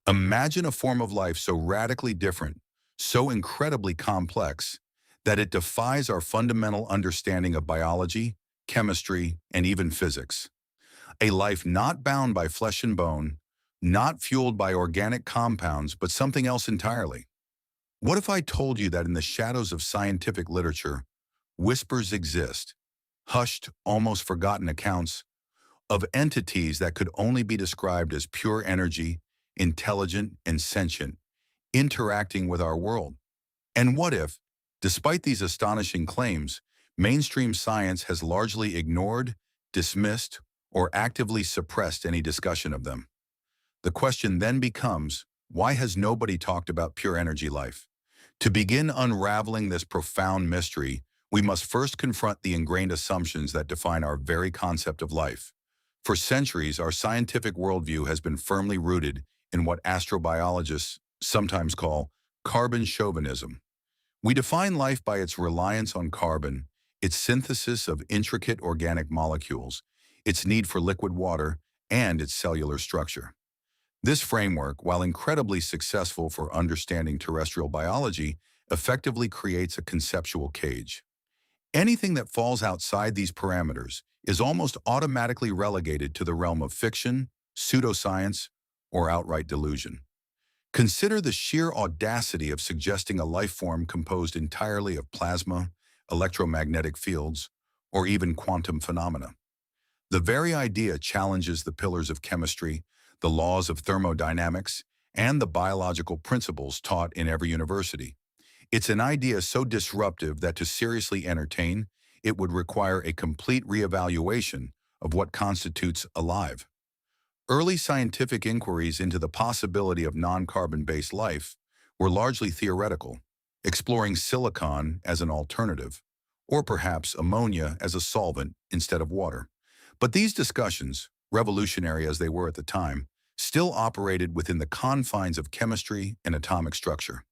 Imagine a form of life so radically different, so incredibly complex, that it defies our fundamental understanding of biology, chemistry, and even physics. A life not bound by flesh and bone, not fueled by organic compounds, but something else entirely. What if I told you that in the shadows of scientific literature, whispers exist, hushed, almost forgotten accounts of entities that could only be described as pure energy, intelligent and sentient, interacting with our world? And what if, despite these astonishing claims, mainstream science has largely ignored, dismissed, or actively suppressed any discussion of them? The question then becomes, why has nobody talked about pure energy life? To begin unraveling this profound mystery, we must first confront the ingrained assumptions that define our very concept of life. For centuries, our scientific worldview has been firmly rooted in what astrobiologists sometimes call carbon chauvinism. We define life by its reliance on carbon, its synthesis of intricate organic molecules, its need for liquid water, and its cellular structure. This framework, while incredibly successful for understanding terrestrial biology, effectively creates a conceptual cage. Anything that falls outside these parameters is almost automatically relegated to the realm of fiction, pseudoscience, or outright delusion. Consider the sheer audacity of suggesting a life form composed entirely of plasma, electromagnetic fields, or even quantum phenomena. The very idea challenges the pillars of chemistry, the laws of thermodynamics, and the biological principles taught in every university. It's an idea so disruptive that to seriously entertain, it would require a complete reevaluation of what constitutes alive. Early scientific inquiries into the possibility of non-carbon-based life were largely theoretical, exploring silicon as an alternative, or perhaps ammonia as a solvent instead of water. But these discussions, revolutionary as they were at the time, still operated within the confines of chemistry and atomic structure.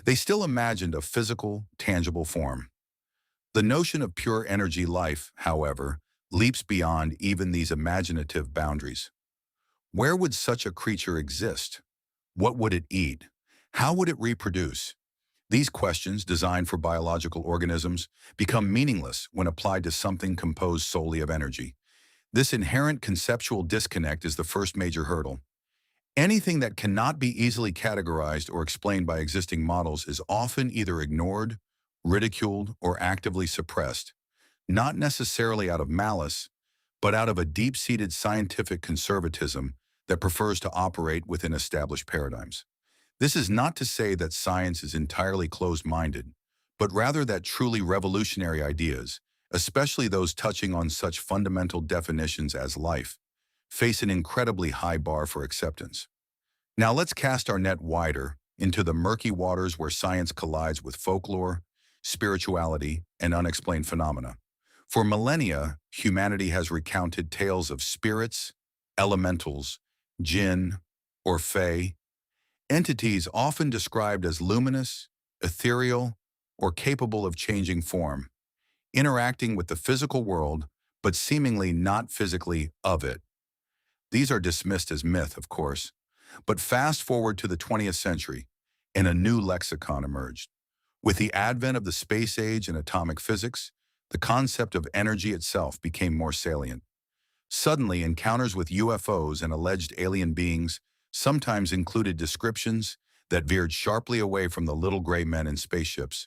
They still imagined a physical, tangible form. The notion of pure energy life, however, leaps beyond even these imaginative boundaries. Where would such a creature exist? What would it eat? How would it reproduce? These questions, designed for biological organisms, become meaningless when applied to something composed solely of energy. This inherent conceptual disconnect is the first major hurdle. Anything that cannot be easily categorized or explained by existing models is often either ignored, ridiculed, or actively suppressed, not necessarily out of malice, but out of a deep-seated scientific conservatism that prefers to operate within established paradigms. This is not to say that science is entirely closed-minded, but rather that truly revolutionary ideas, especially those touching on such fundamental definitions as life, face an incredibly high bar for acceptance. Now let's cast our net wider into the murky waters where science collides with folklore, spirituality, and unexplained phenomena. For millennia, humanity has recounted tales of spirits, elementals, jinn, or fae, entities often described as luminous, ethereal, or capable of changing form, interacting with the physical world, but seemingly not physically of it. These are dismissed as myth, of course, but fast forward to the 20th century, and a new lexicon emerged. With the advent of the space age and atomic physics, the concept of energy itself became more salient. Suddenly, encounters with UFOs and alleged alien beings sometimes included descriptions that veered sharply away from the little gray men in spaceships.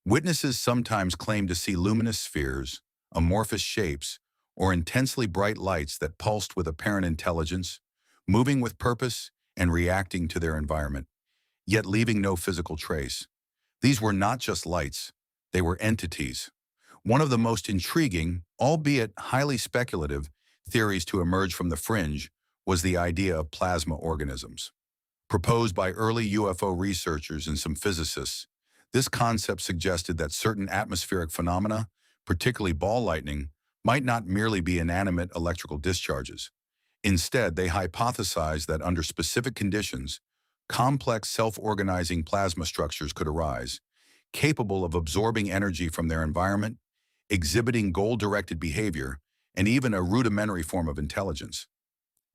Witnesses sometimes claimed to see luminous spheres, amorphous shapes, or intensely bright lights that pulsed with apparent intelligence, moving with purpose and reacting to their environment, yet leaving no physical trace. These were not just lights, they were entities. One of the most intriguing, albeit highly speculative, theories to emerge from the fringe was the idea of plasma organisms. Proposed by early UFO researchers and some physicists, this concept suggested that certain atmospheric phenomena, particularly ball lightning, might not merely be inanimate electrical discharges. Instead, they hypothesized that under specific conditions, complex self-organizing plasma structures could arise, capable of absorbing energy from their environment, exhibiting goal-directed behavior, and even a rudimentary form of intelligence.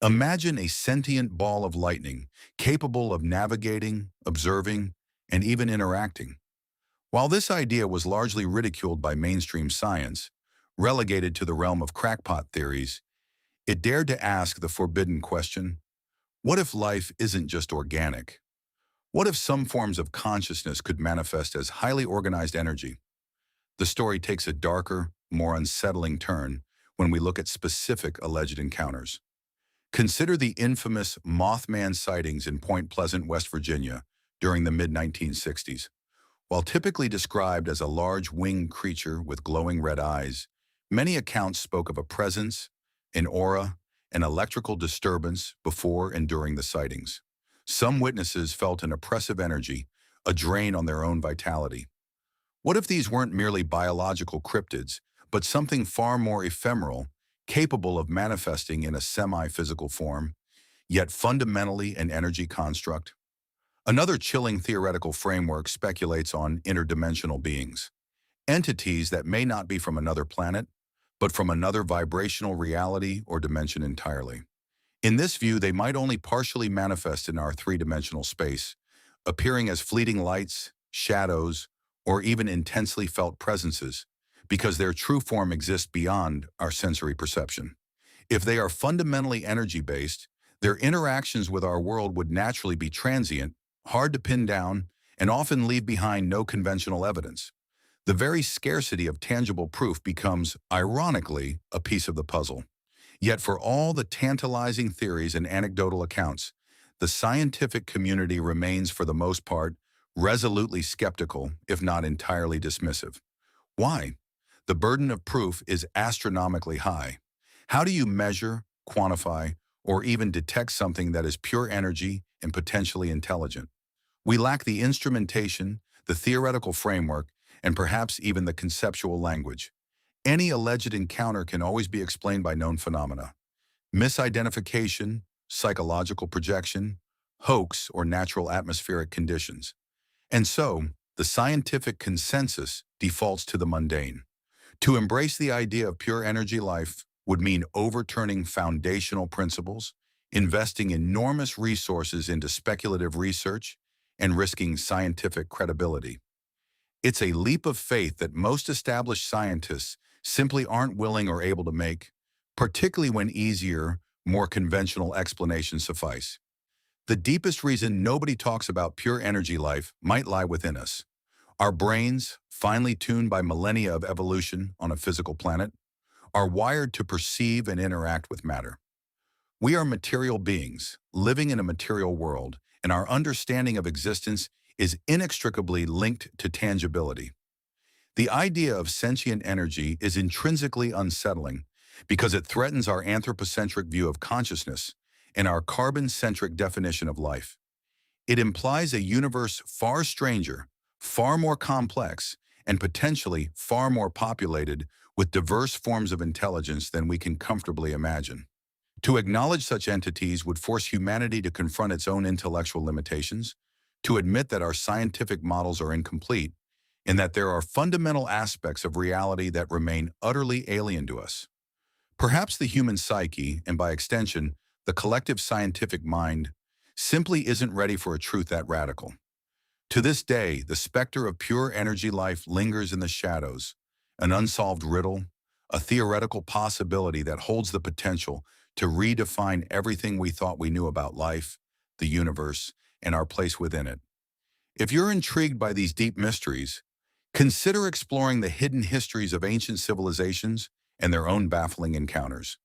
Imagine a sentient ball of lightning, capable of navigating, observing, and even interacting. While this idea was largely ridiculed by mainstream science, relegated to the realm of crackpot theories, it dared to ask the forbidden question, what if life isn't just organic? What if some forms of consciousness could manifest as highly organized energy? The story takes a darker, more unsettling turn when we look at specific alleged encounters. Consider the infamous Mothman sightings in Point Pleasant, West Virginia, during the mid-1960s. While typically described as a large winged creature with glowing red eyes, many accounts spoke of a presence, an aura, an electrical disturbance before and during the sightings. Some witnesses felt an oppressive energy, a drain on their own vitality. What if these weren't merely biological cryptids, but something far more ephemeral, capable of manifesting in a semi-physical form, yet fundamentally an energy construct? Another chilling theoretical framework speculates on interdimensional beings, entities that may not be from another planet, but from another vibrational reality or dimension entirely. In this view, they might only partially manifest in our three-dimensional space, appearing as fleeting lights, shadows, or even intensely felt presences, because their true form exists beyond our sensory perception. If they are fundamentally energy-based, their interactions with our world would naturally be transient, hard to pin down, and often leave behind no conventional evidence. The very scarcity of tangible proof becomes, ironically, a piece of the puzzle. Yet for all the tantalizing theories and anecdotal accounts, the scientific community remains, for the most part, resolutely skeptical, if not entirely dismissive. Why? The burden of proof is astronomically high. How do you measure, quantify, or even detect something that is pure energy and potentially intelligent? We lack the instrumentation, the theoretical framework, and perhaps even the conceptual language. Any alleged encounter can always be explained by known phenomena: misidentification, psychological projection, hoax, or natural atmospheric conditions. And so, the scientific consensus defaults to the mundane. To embrace the idea of pure energy life would mean overturning foundational principles, investing enormous resources into speculative research, and risking scientific credibility. It's a leap of faith that most established scientists simply aren't willing or able to make, particularly when easier, more conventional explanations suffice. The deepest reason nobody talks about pure energy life might lie within us. Our brains, finely tuned by millennia of evolution on a physical planet, are wired to perceive and interact with matter. We are material beings, living in a material world, and our understanding of existence is inextricably linked to tangibility. The idea of sentient energy is intrinsically unsettling because it threatens our anthropocentric view of consciousness and our carbon-centric definition of life. It implies a universe far stranger, far more complex, and potentially far more populated with diverse forms of intelligence than we can comfortably imagine. To acknowledge such entities would force humanity to confront its own intellectual limitations, to admit that our scientific models are incomplete, and that there are fundamental aspects of reality that remain utterly alien to us. Perhaps the human psyche, and by extension, the collective scientific mind, simply isn't ready for a truth that radical. To this day, the specter of pure energy life lingers in the shadows, an unsolved riddle, a theoretical possibility that holds the potential to redefine everything we thought we knew about life, the universe, and our place within it. If you're intrigued by these deep mysteries, consider exploring the hidden histories of ancient civilizations and their own baffling encounters.